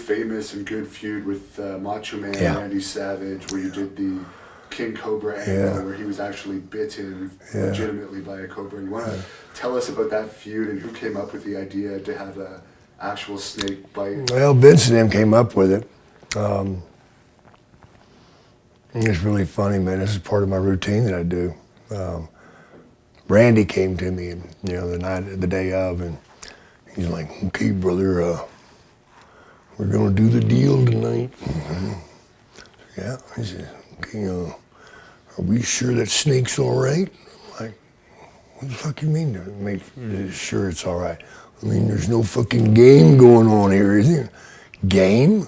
famous and good feud with Macho Man and Randy Savage, where you did the King Cobra angle, where he was actually bitten legitimately by a cobra. You want to tell us about that feud and who came up with the idea to have a actual snake bite? Well, Vince and him came up with it. It's really funny, man. This is part of my routine that I do. Randy came to me, and the day of, and he's like, "Okay, brother, we're gonna do the deal tonight." Yeah, he said, "Okay, are we sure that snake's all right?" I'm like, "What the fuck you mean? Make sure it's all right? I mean, there's no fucking game going on here, is there? Game?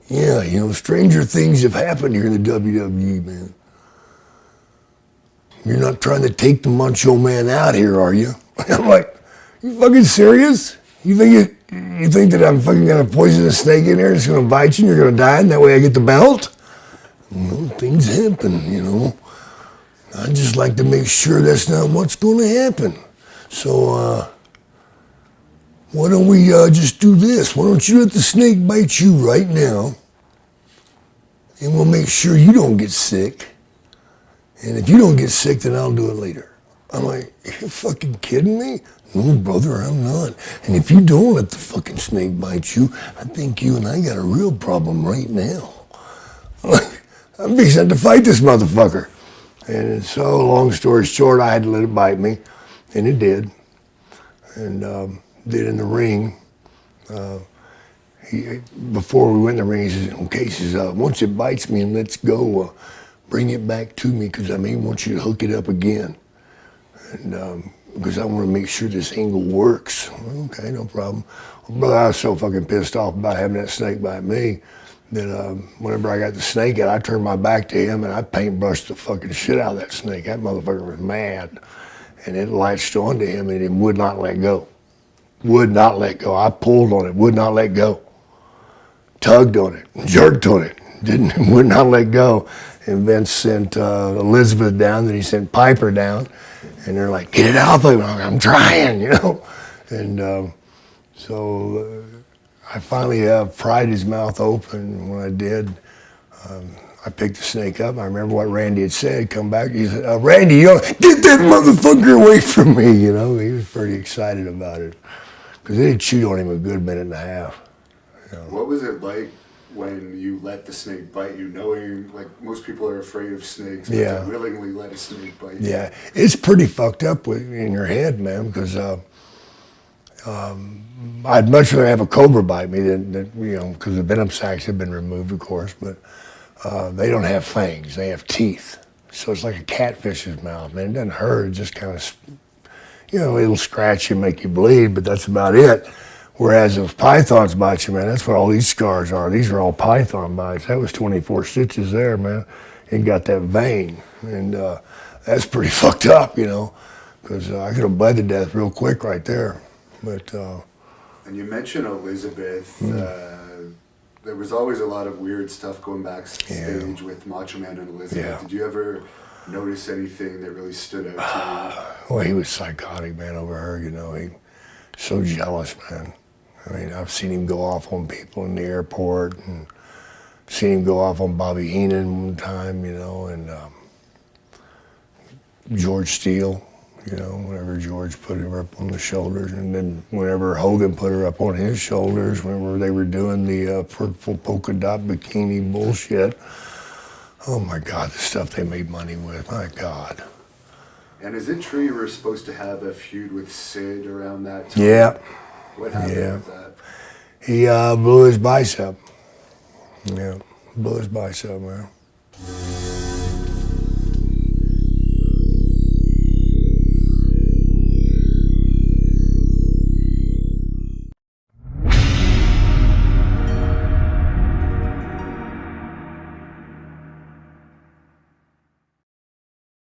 Yeah, stranger things have happened here in the WWE, man. You're not trying to take the Macho Man out here, are you?" I'm like, "You fucking serious? You think that I'm fucking gonna poison a snake in here? It's gonna bite you and you're gonna die, and that way I get the belt?" Well, things happen, I just like to make sure that's not what's gonna happen. So, why don't we just do this? Why don't you let the snake bite you right now, and we'll make sure you don't get sick. And if you don't get sick, then I'll do it later. I'm like, "You fucking kidding me?" "No, brother, I'm not. And if you don't let the fucking snake bite you, I think you and I got a real problem right now." I'm fixing to fight this motherfucker. And so, long story short, I had to let it bite me, and it did. And did in the ring. Before we went in the ring, he says, "Okay," he says, "once it bites me and lets go, bring it back to me, because I may want you to hook it up again. And because I want to make sure this angle works." "Okay, no problem." Well, brother, I was so fucking pissed off about having that snake bite me that whenever I got the snake out, I turned my back to him and I paintbrushed the fucking shit out of that snake. That motherfucker was mad. And it latched onto him and it would not let go. Would not let go. I pulled on it, would not let go. Tugged on it, jerked on it, would not let go. And Vince sent Elizabeth down, then he sent Piper down, and they're like, "Get it out of him." I'm trying, And so I finally pried his mouth open. When I did, I picked the snake up. I remember what Randy had said. Come back, he said, "Randy, get that motherfucker away from me." He was pretty excited about it, because they had chewed on him a good minute and a half. What was it like when you let the snake bite you, knowing, like, most people are afraid of snakes, but to willingly let a snake bite you? Yeah, it's pretty fucked up in your head, man, because I'd much rather have a cobra bite me than because the venom sacs have been removed, of course, but they don't have fangs, they have teeth. So it's like a catfish's mouth, man. It doesn't hurt, it just kind of, it'll scratch you and make you bleed, but that's about it. Whereas if pythons bite you, man, that's what all these scars are. These are all python bites. That was 24 stitches there, man. It got that vein, and that's pretty fucked up, because I could have bled to death real quick right there. But and you mentioned Elizabeth. There was always a lot of weird stuff going backstage with Macho Man and Elizabeth. Yeah. Did you ever notice anything that really stood out to you? Well, he was psychotic, man, over her. He so jealous, man. I mean, I've seen him go off on people in the airport, and seen him go off on Bobby Heenan one time, and George Steele, whenever George put her up on the shoulders, and then whenever Hogan put her up on his shoulders, whenever they were doing the purple polka dot bikini bullshit. Oh my God, the stuff they made money with, my God. And is it true you were supposed to have a feud with Sid around that time? Yeah. What happened with that? He blew his bicep. Yeah, blew his bicep, man.